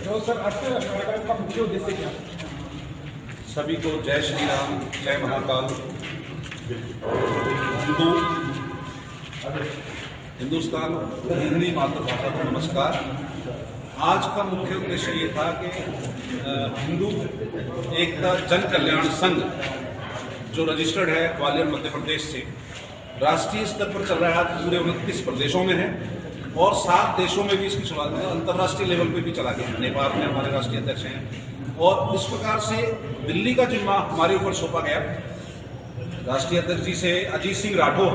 तो सर आज के कार्यक्रम का मुख्य उद्देश्य क्या? सभी को जय श्री राम, जय महाकाल। हिंदुस्तान हिंदी मातृभाषा को नमस्कार। आज का मुख्य उद्देश्य ये था कि हिंदू एकता जन कल्याण संघ जो रजिस्टर्ड है ग्वालियर मध्य प्रदेश से, राष्ट्रीय स्तर पर चल रहा है, पूरे 29 प्रदेशों में है और 7 देशों में भी इसकी शुरुआत है। अंतर्राष्ट्रीय लेवल पे भी चला गया, नेपाल में हमारे राष्ट्रीय अध्यक्ष हैं। और इस प्रकार से दिल्ली का जिम्मा हमारे ऊपर सौंपा गया राष्ट्रीय अध्यक्ष जी से, अजीत सिंह राठौर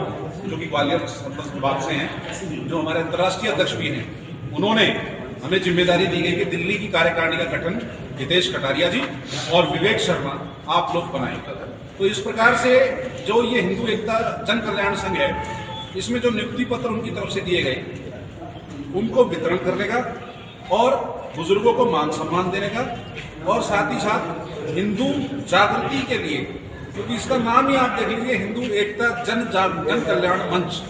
जो कि ग्वालियर संपर्क विभाग से हैं, जो हमारे अंतर्राष्ट्रीय अध्यक्ष भी हैं। उन्होंने हमें जिम्मेदारी दी गई कि दिल्ली की कार्यकारिणी का गठन हितेश कटारिया जी और विवेक शर्मा आप लोग बनाएंगे। तो इस प्रकार से जो ये हिंदू एकता जन कल्याण संघ है, इसमें जो नियुक्ति पत्र उनकी तरफ से दिए गए उनको वितरण करने का और बुजुर्गों को मान सम्मान देने का, और साथ ही साथ हिंदू जागृति के लिए, क्योंकि इसका नाम ही आप देख लीजिए, हिंदू एकता जन कल्याण मंच,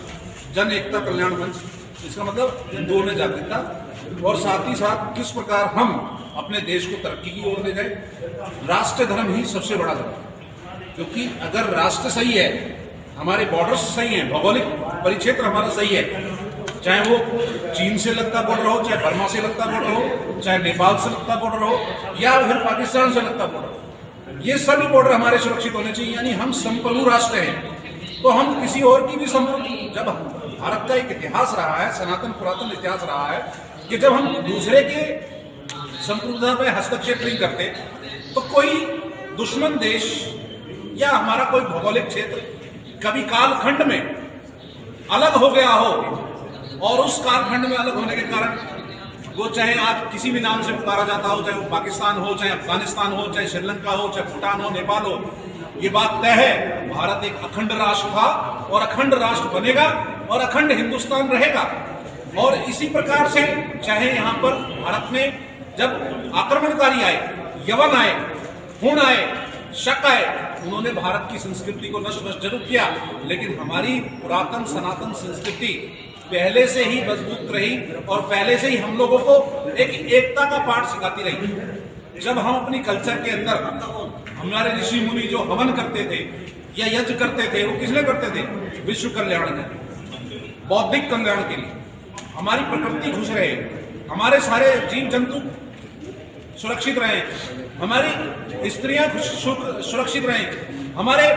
जन एकता कल्याण मंच, इसका मतलब हिंदुओं में जागरूकता, और साथ ही साथ किस प्रकार हम अपने देश को तरक्की की ओर ले जाए। राष्ट्र धर्म ही सबसे बड़ा धर्म, क्योंकि अगर राष्ट्र सही है, हमारे बॉर्डर्स सही हैं, भौगोलिक परिक्षेत्र हमारा सही है, चाहे वो चीन से लगता बॉर्डर हो, चाहे बर्मा से लगता बॉर्डर हो, चाहे नेपाल से लगता बॉर्डर हो, या फिर पाकिस्तान से लगता बॉर्डर हो, ये सभी बॉर्डर हमारे सुरक्षित होने चाहिए। यानी हम संप्रभु राष्ट्र हैं, तो हम किसी और की भी संप्रभु, जब भारत का एक इतिहास रहा है, सनातन पुरातन इतिहास रहा है कि जब हम दूसरे के संप्रभुता में हस्तक्षेप नहीं करते, तो कोई दुश्मन देश या हमारा कोई भौगोलिक क्षेत्र कभी कालखंड में अलग हो गया हो, और उस कालखंड में अलग होने के कारण वो चाहे आज किसी भी नाम से पुकारा जाता हो, चाहे वो पाकिस्तान हो, चाहे अफगानिस्तान हो, चाहे श्रीलंका हो, चाहे भूटान हो, नेपाल हो, ये बात तय है, भारत एक अखंड राष्ट्र था और अखंड राष्ट्र बनेगा और अखंड हिंदुस्तान रहेगा। और इसी प्रकार से चाहे यहाँ पर भारत में जब आक्रमणकारी आए, यवन आए, हुण आए, शक आए, उन्होंने भारत की संस्कृति को नष्ट जरूर किया, लेकिन हमारी पुरातन सनातन संस्कृति पहले से ही मजबूत रही और पहले से ही हम लोगों को एक एकता का पाठ सिखाती रही। जब हम अपनी कल्चर के अंदर हमारे ऋषि मुनि जो हवन करते थे या यज्ञ करते थे, वो किसने करते थे? विश्व कल्याण के लिए, बौद्धिक कल्याण के लिए, हमारी प्रकृति खुश रहे, हमारे सारे जीव जंतु सुरक्षित रहे, हमारी स्त्रियां सुरक्षित रहे, हमारे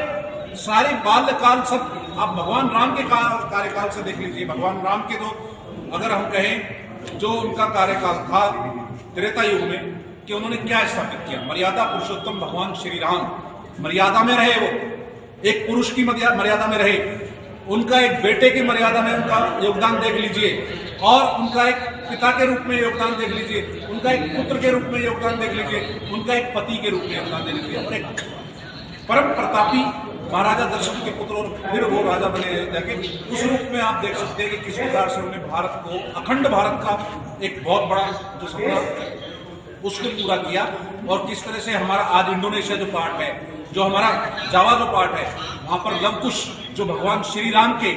सारे बाल्यकाल सब, आप भगवान राम के कार्यकाल से देख लीजिए। भगवान राम के तो अगर हम कहें जो उनका कार्यकाल था त्रेता युग में, कि उन्होंने क्या स्थापित किया, मर्यादा पुरुषोत्तम भगवान श्री राम मर्यादा में रहे, वो एक पुरुष की मर्यादा में रहे, उनका एक बेटे की मर्यादा में उनका योगदान देख लीजिए, और उनका एक पिता के रूप में योगदान देख लीजिए, उनका एक पुत्र के रूप में योगदान देख लीजिए, उनका एक पति के रूप में योगदान देख लीजिए, और एक परम प्रतापी महाराजा दशरथ के पुत्र, और फिर वो राजा बने जाके, उस रूप में आप देख सकते हैं कि किस प्रकार से उन्होंने भारत को, अखंड भारत का एक बहुत बड़ा जो सपना उसको पूरा किया, और किस तरह से हमारा आज इंडोनेशिया जो पार्ट है, जो हमारा जावा जो पार्ट है, वहां पर लवकुश जो भगवान श्री राम के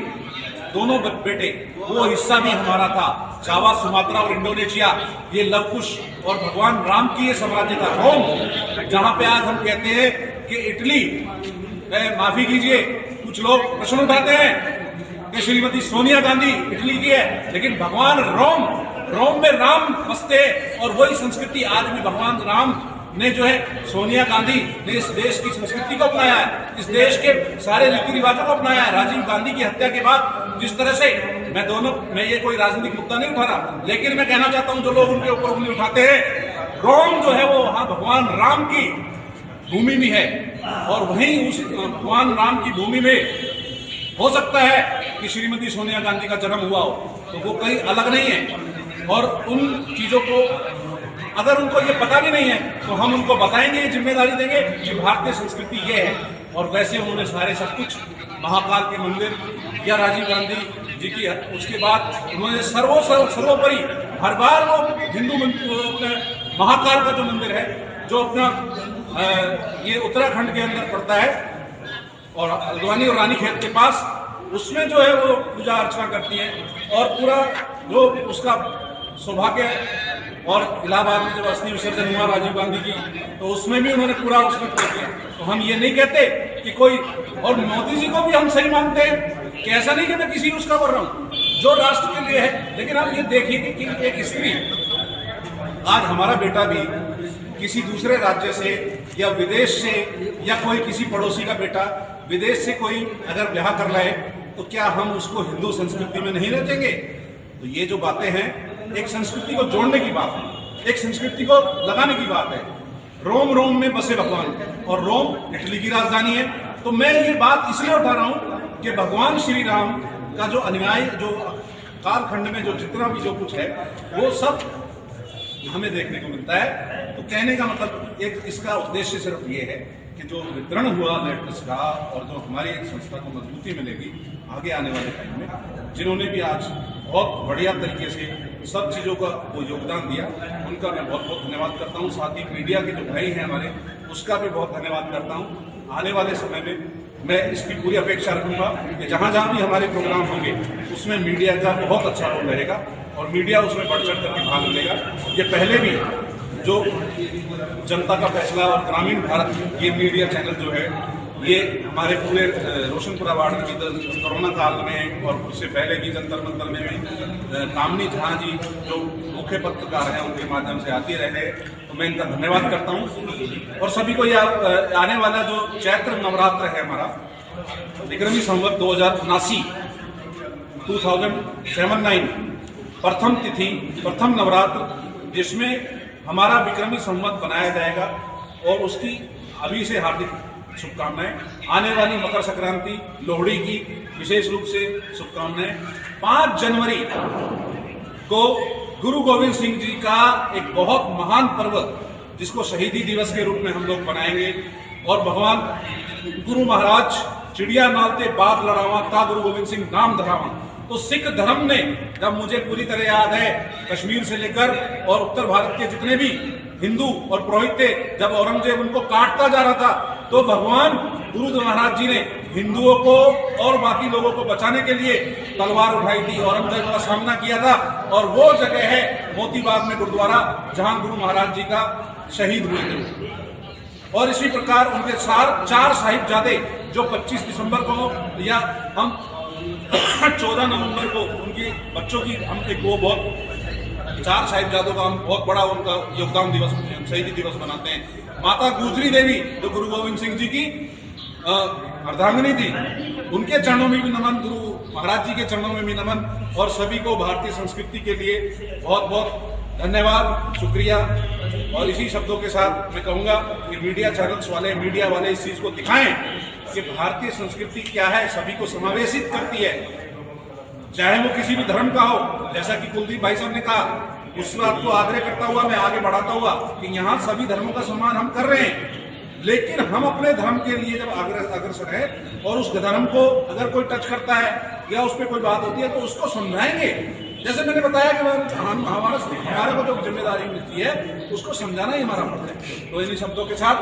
दोनों बेटे, वो हिस्सा भी हमारा था। जावा, सुमात्रा और इंडोनेशिया, ये लवकुश और भगवान राम की ये साम्राज्य था। रोम, जहां पे आज हम कहते हैं कि इटली, माफी कीजिए, कुछ लोग प्रश्न उठाते हैं कि श्रीमती सोनिया गांधी इटली की है, लेकिन भगवान रोम में राम बसते हैं, और वही संस्कृति आज भी भगवान राम ने जो है, सोनिया गांधी ने इस देश की संस्कृति को अपनाया है, इस देश के सारे रीति रिवाजों को अपनाया है। राजीव गांधी की हत्या के बाद जिस तरह से, मैं ये कोई राजनीतिक मुद्दा नहीं उठा रहा, लेकिन मैं कहना चाहता हूं जो लोग उनके ऊपर उंगली उठाते हैं, रोम जो है वो वहां भगवान राम की भूमि भी है, और वहीं उस भगवान राम की भूमि में हो सकता है कि श्रीमती सोनिया गांधी का जन्म हुआ हो, तो वो कहीं अलग नहीं है। और उन चीजों को अगर उनको ये पता भी नहीं है, तो हम उनको बताएंगे, जिम्मेदारी देंगे कि भारतीय संस्कृति ये है। और वैसे उन्होंने सारे सब कुछ, महाकाल के मंदिर या राजीव गांधी जी की, उसके बाद उन्होंने सर्वोपरि हर बार वो हिंदू महाकाल का जो मंदिर है, जो अपना ये उत्तराखंड के अंदर पड़ता है, और हल्द्वानी और रानीखेत के पास, उसमें जो है वो पूजा अर्चना करती है, और पूरा जो उसका सौभाग्य और इलाहाबाद में जब अस्थि विसर्जन हुआ राजीव गांधी की, तो उसमें भी उन्होंने पूरा उसमें किया। तो हम ये नहीं कहते कि कोई, और मोदी जी को भी हम सही मानते हैं कि ऐसा नहीं कि मैं किसी उसका बोल रहा हूँ, जो राष्ट्र के लिए है। लेकिन आप ये देखिए कि एक स्त्री, आज हमारा बेटा भी किसी दूसरे राज्य से या विदेश से, या कोई किसी पड़ोसी का बेटा विदेश से कोई अगर ब्याह कर रहा है, तो क्या हम उसको हिंदू संस्कृति में नहीं रचेंगे? तो ये जो बातें हैं, एक संस्कृति को जोड़ने की बात है, एक संस्कृति को लगाने की बात है। रोम रोम में बसे भगवान, और रोम इटली की राजधानी है। तो मैं ये बात इसलिए उठा रहा हूं कि भगवान श्री राम का जो अन्याय, जो कालखंड में जो जितना भी जो कुछ है, वो सब हमें देखने को मिलता है। तो कहने का मतलब एक इसका उद्देश्य सिर्फ ये है कि जो वितरण हुआ लेटर्स का, और जो हमारी संस्था को मजबूती मिलेगी आगे आने वाले टाइम में, जिन्होंने भी आज बहुत बढ़िया तरीके से सब चीज़ों का वो योगदान दिया, उनका मैं बहुत बहुत धन्यवाद करता हूँ। साथ ही मीडिया के जो भाई हैं हमारे, उसका भी बहुत धन्यवाद करता हूँ। आने वाले समय में मैं इसकी पूरी अपेक्षा रखूंगा कि जहाँ जहाँ भी हमारे प्रोग्राम होंगे उसमें मीडिया का बहुत अच्छा रोल रहेगा, और मीडिया उसमें बढ़ चढ़ करके भाग लेगा। ये पहले भी जो जनता का फैसला और ग्रामीण भारत, ये मीडिया चैनल जो है, ये हमारे पूरे रोशनपुरा वार्ड की कोरोना काल में, और उससे पहले भी जंतर मंतर में भी कामनी झा जी जो मुख्य पत्रकार हैं, उनके माध्यम से आती रहे। तो मैं इनका धन्यवाद करता हूँ। और सभी को यह आने वाला जो चैत्र नवरात्र है हमारा, विक्रमी संवत 2079 प्रथम तिथि, प्रथम नवरात्र, जिसमें हमारा विक्रमी संवत बनाया जाएगा, और उसकी अभी से हार्दिक शुभकामनाएं। आने वाली मकर संक्रांति, लोहड़ी की विशेष रूप से शुभकामनाएं। 5 जनवरी को गुरु गोविंद सिंह जी का एक बहुत महान पर्व, जिसको शहीदी दिवस के रूप में हम लोग मनाएंगे, और भगवान गुरु महाराज चिड़िया नालते बात लड़ावा का गुरु गोविंद सिंह नाम धरावा। तो सिख धर्म ने, जब मुझे पूरी तरह याद है, कश्मीर से लेकर और उत्तर भारत के जितने भी हिंदू और पुरोहित थे, जब औरंगजेब उनको काटता जा रहा था, तो भगवान गुरु महाराज जी ने हिंदुओं को और बाकी लोगों को बचाने के लिए तलवार उठाई थी, औरंगजेब का सामना किया था। और वो जगह है मोतीबाग में गुरुद्वारा, जहां गुरु महाराज जी का शहीद हुए थे। और इसी प्रकार उनके 4 साहिबजादे, जो 25 दिसंबर को या हम 14 नवंबर को उनके बच्चों की, हम एक वो बहुत 4 साहिबजादों का हम बहुत बड़ा उनका योगदान दिवस, शहीदी दिवस मनाते हैं। माता गुजरी देवी, जो गुरु गोविंद सिंह जी की अर्धांगिनी थी, उनके चरणों में भी नमन, गुरु महाराज जी के चरणों में भी नमन। और सभी को भारतीय संस्कृति के लिए बहुत बहुत धन्यवाद, शुक्रिया। और इसी शब्दों के साथ मैं कहूँगा कि मीडिया चैनल्स वाले, मीडिया वाले इस चीज़ को दिखाएं कि भारतीय संस्कृति क्या है, सभी को समावेशित करती है, चाहे वो किसी भी धर्म का हो। जैसा कि कुलदीप भाई साहब ने कहा, उस बात को आग्रह करता हुआ मैं आगे बढ़ाता हुआ कि यहाँ सभी धर्मों का सम्मान हम कर रहे हैं, लेकिन हम अपने धर्म के लिए जब अग्रसर है, और उस धर्म को अगर कोई टच करता है या उस पर कोई बात होती है, तो उसको समझाएंगे। जैसे मैंने बताया कि हमारे को जो जिम्मेदारी मिलती है, उसको समझाना ही हमारा फर्ज है। तो इन्हीं शब्दों के साथ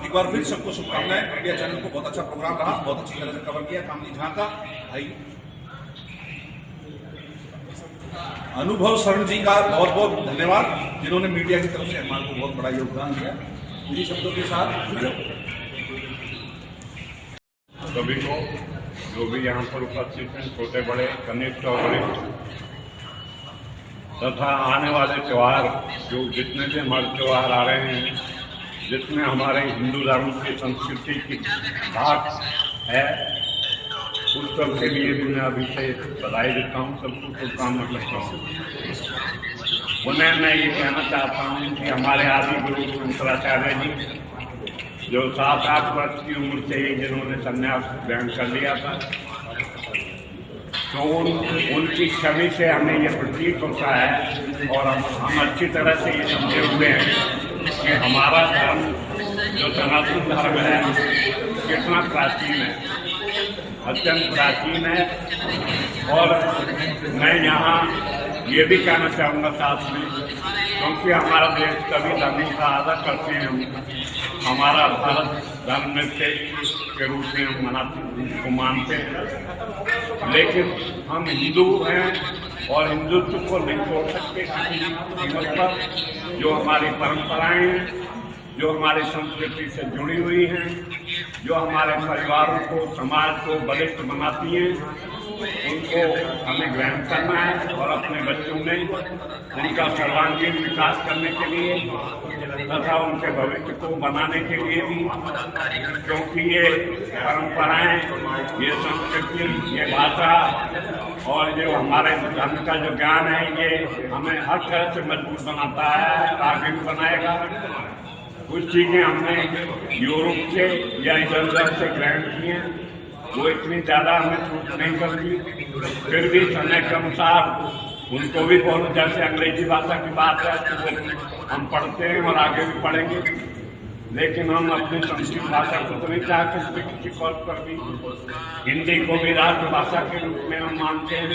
एक बार फिर सबको शुभकामनाएं। मीडिया चैनल को बहुत अच्छा प्रोग्राम रहा, बहुत अच्छी तरह से कवर किया कामनी झा का भाई अनुभव शरण जी का बहुत बहुत धन्यवाद, जिन्होंने मीडिया की तरफ से हमारे को बहुत बड़ा योगदान दिया। इन्हीं शब्दों के साथ सभी को, जो भी यहाँ पर उपस्थित हैं, छोटे बड़े, कनिष्ठ और वरिष्ठ, तथा आने वाले त्यौहार, जो जितने भी हमारे त्यौहार आ रहे हैं, जिसमें हमारे हिंदू धर्म की संस्कृति की बात है, उस सब के लिए भी मैं अभी से बधाई देता हूँ, सबको शुभकामना करता हूँ। उन्हें मैं ये कहना चाहता हूँ कि हमारे आदि गुरु शंकराचार्य जी, जो 7-8 वर्ष की उम्र से ही जिन्होंने संन्यास ग्रहण कर लिया था, तो उनकी छवि से हमें ये प्रतीत होता है, और हम अच्छी तरह से ये समझे हुए हैं कि हमारा धर्म, जो सनातन धर्म है, कितना प्राचीन है, अत्यंत प्राचीन है। और मैं यहाँ ये भी कहना चाहूँगा साथ में, क्योंकि हमारा देश सभी धर्मों का आदर करते हैं, हमारा भारत धर्म में श्रेष्ठ के रूप में हम मनाते, उसको मानते हैं, लेकिन हम हिंदू हैं और हिंदुत्व को नहीं छोड़ सकते किसी कीमत पर। जो हमारी परंपराएं हैं, जो हमारी संस्कृति से जुड़ी हुई हैं, जो हमारे परिवारों को, समाज को बलिष्ठ बनाती हैं, उनको हमें ग्रहण करना है और अपने बच्चों में उनका सर्वांगीण विकास करने के लिए तथा उनके भविष्य को बनाने के लिए भी, क्योंकि ये परंपराएं, ये संस्कृति, ये भाषा और जो हमारे धर्म का जो ज्ञान है, ये हमें हर तरह से मजबूत बनाता है, आगे भी बनाएगा। कुछ चीज़ें हमने यूरोप से या इधर उधर से ग्रहण की हैं, वो इतनी ज़्यादा हमें छूट नहीं करती, फिर भी समय के अनुसार उनको भी बहुत, जैसे अंग्रेजी भाषा की बात है तो हम पढ़ते हैं और आगे भी पढ़ेंगे, लेकिन हम अपनी संस्कृत भाषा को तो नहीं चाहते किसी पद पर भी। हिंदी को भी राष्ट्रभाषा के रूप में हम मानते हैं।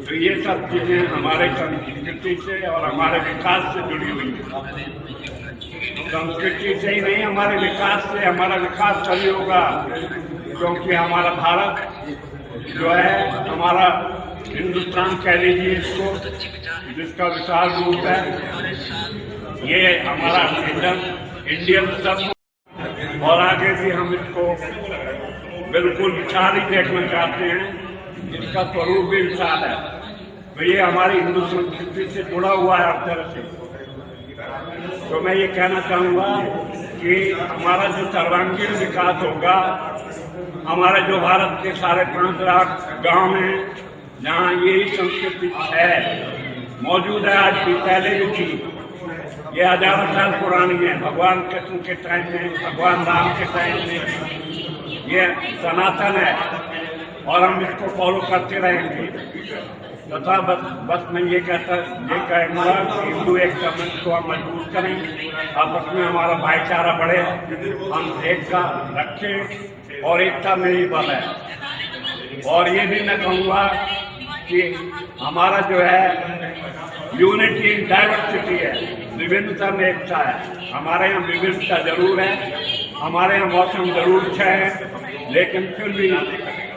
तो ये सब चीज़ें हमारे संस्कृति से और हमारे विकास से जुड़ी हुई हैं। संस्कृति से ही नहीं, हमारे विकास से। हमारा विकास तभी होगा क्योंकि हमारा भारत जो है, हमारा हिंदुस्तान कह लीजिए इसको, जिसका विशाल रूप है, ये हमारा इंडियन सब, और आगे भी हम इसको बिल्कुल विशाल ही देखना चाहते हैं। इसका स्वरूप भी विशाल है। तो ये हमारी हिंदू संस्कृति से जुड़ा हुआ है हर तरह से। तो मैं ये कहना चाहूँगा कि हमारा जो सर्वांगीण विकास होगा, हमारे जो भारत के 5.5 लाख गांव हैं जहाँ यही संस्कृति है, मौजूद है, आज भी, पहले भी थी। ये हजारों साल पुरानी है। भगवान कृष्ण के टाइम में, भगवान राम के टाइम में, ये सनातन है और हम इसको फॉलो करते रहेंगे। तथा बस मैं ये कहूँगा कि हिंदू एकता को हम मजबूत करें, आपस में हमारा भाईचारा बढ़े, हम एकता रखें और एकता में ही बल है। और ये भी मैं कहूँगा कि हमारा जो है यूनिटी इन डाइवर्सिटी है, विभिन्नता में एकता है। हमारे यहाँ विविधता जरूर है, हमारे यहाँ मौसम जरूर अच्छा है, लेकिन फिर भी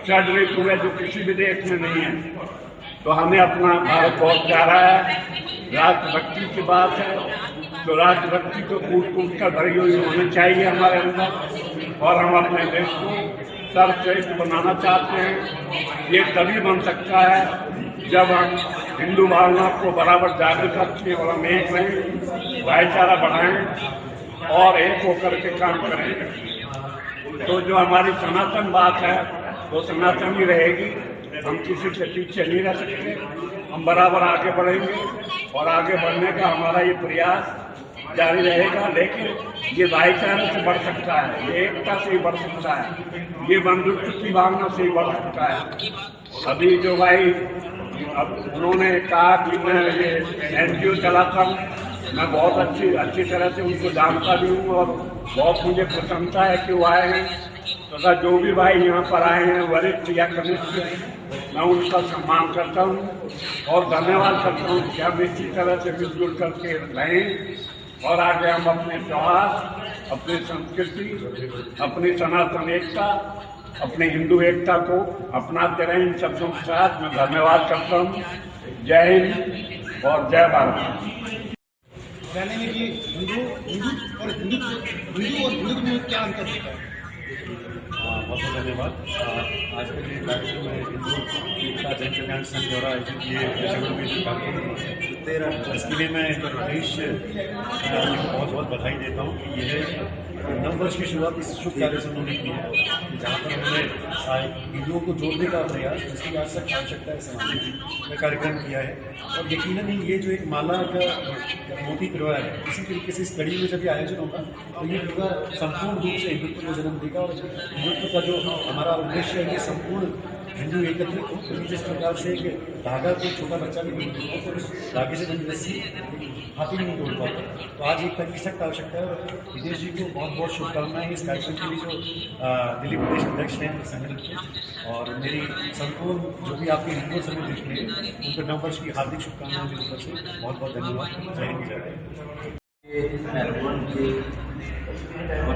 षड ऋतु है जो किसी भी देश में नहीं है। तो हमें अपना भारत बहुत प्यारा है। राष्ट्रभक्ति की बात है तो राष्ट्रभक्ति को कूट कर भरी हुई होनी चाहिए हमारे अंदर, और हम अपने देश को सर्वश्रेष्ठ बनाना चाहते हैं। ये तभी बन सकता है जब हम हिंदू भावना को बराबर जागृत रखें और हम एक रहें, भाईचारा बढ़ाएं और एक होकर के काम करें। तो जो हमारी सनातन बात है वो सनातन ही रहेगी। हम किसी से पीछे नहीं रह सकते, हम बराबर आगे बढ़ेंगे और आगे बढ़ने का हमारा ये प्रयास जारी रहेगा। लेकिन ये भाईचारे से बढ़ सकता है, ये एकता से ही बढ़ सकता है, ये बंधुत्व की भावना से ही बढ़ सकता है। अभी जो भाई अब उन्होंने कहा कि मैं ये NGO चलाता हूँ, मैं बहुत अच्छी तरह से उनको जानता भी हूँ और बहुत मुझे प्रसन्नता है कि वो आए हैं। तथा जो भी भाई यहाँ पर आए हैं, वरिष्ठ या कनिष्ठ, मैं उनका सम्मान करता हूँ और धन्यवाद करता हूँ कि हम इसी तरह से मिलजुल करके रहें और आगे हम अपने त्योहार, अपनी संस्कृति, अपनी सनातन एकता, अपनी हिंदू एकता को अपनाते रहें। इन शब्दों के साथ मैं धन्यवाद करता हूँ। जय हिंद और जय भारत। कहने में कि हिंदू और हिंदुत्व में क्या अंतर होता है? बहुत बहुत धन्यवाद। आज के लिए कार्यक्रम में हिंदू एकता जन कल्याण संघ द्वारा आयोजित किए इसके लिए मैं रमेश को बहुत बहुत बधाई देता हूँ कि यह नववर्ष की शुरुआत इस शुभ कार्य से उन्होंने की है, जहाँ पर उन्होंने हिंदुओं को जोड़ने का प्रयास, जिसकी आज तक आवश्यकता है, सामाजिक कार्यक्रम किया है। और यकीनन ही ये जो एक माला का मोती पिरोया है, इसी तरीके से इस कड़ी में जब ये आयोजन होगा तो ये पूरा संपूर्ण रूप से हिंदुत्व को जन्म देगा। और हिंदुत्व का जो हमारा उद्देश्य है कि संपूर्ण हिंदू एकत्रित हो, तो जिस प्रकार से एक धागा को छोटा बच्चा भी नहीं तोड़ पाता, उस धागे से बनी रस्सी हाथी नहीं तोड़ पाता। तो आज एक की सख्त आवश्यकता है। और विदेश जी को बहुत बहुत शुभकामनाएं इस कार्यक्रम के लिए, जो दिल्ली प्रदेश अध्यक्ष हैं संगठन के, और मेरी संपूर्ण जो भी आपके हिंदू समिति देश में उनको नववर्ष की हार्दिक शुभकामनाएं मेरी तरफ से। बहुत बहुत धन्यवाद। जय हिंद, जय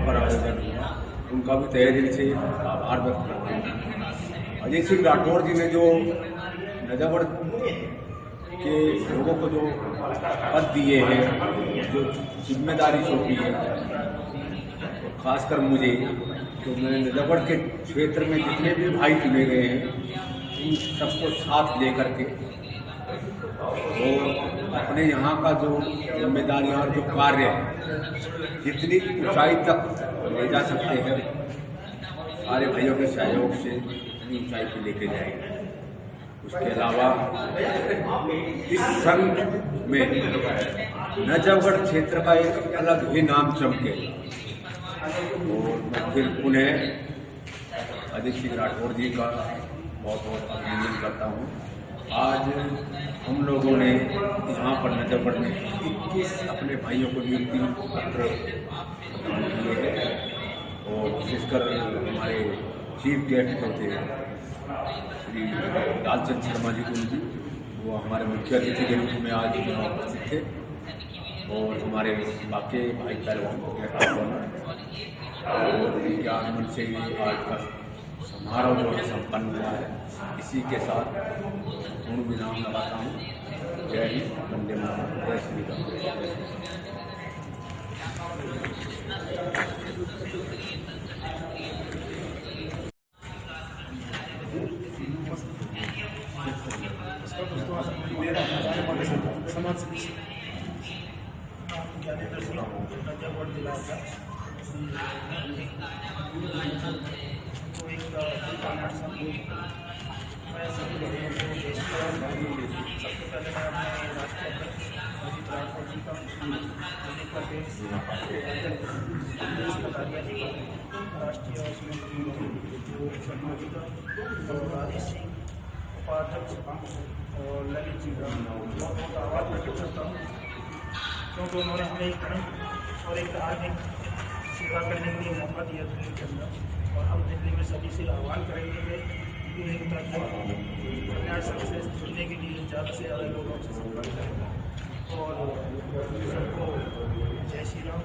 भारत। उनका भी तहे दिल से आभार व्यक्त करते हैं। अजय सिंह राठौर जी ने जो नजफगढ़ के लोगों को जो पद दिए हैं, जो जिम्मेदारी सौंपी है, तो खासकर मुझे, तो मैं नजफगढ़ के क्षेत्र में जितने भी भाई चुने गए हैं उन सबको साथ लेकर के और अपने यहाँ का जो जिम्मेदारियाँ और जो कार्य जितनी ऊंचाई तक ले जा सकते हैं, सारे भाइयों के सहयोग से उतनी ऊंचाई पे लेके जाएंगे। उसके अलावा इस संघ में नजफगढ़ क्षेत्र का एक अलग ही नाम चमके। और मैं फिर पुनः अजीत सिंह राठौर जी का बहुत बहुत अभिनंदन करता हूँ। आज हम लोगों ने यहाँ पर नजफगढ़ में 21 अपने भाइयों को नियुक्ति पत्र प्रदान किए हैं और विशेषकर हमारे चीफ गेस्ट जो थे श्री लालचंद शर्मा जी गुरु जी, वो हमारे मुख्य अतिथि के रूप में आज यहाँ उपस्थित थे और हमारे बाकी भाई पहलवान को और उनके आगमन से ही आज का समारोह जो है संपन्न हुआ है। इसी के साथ पूर्ण विराम लगाता हूँ। जय हिंद, वंदे मातरम, जय श्री राम। उपाध्यक्ष और ललित जी का बहुत बहुत आभार प्रकट करता हूँ, क्योंकि उन्होंने हमें एक धर्म और एक धार्मिक सेवा करने के लिए मौका दिया दिल्ली के अंदर। और हम दिल्ली में सभी से आह्वान करेंगे कि एकता कल्याण संघ से जुड़ने के लिए ज़्यादा से ज़्यादा लोगों से संपर्क करें और सबको जय श्री राम।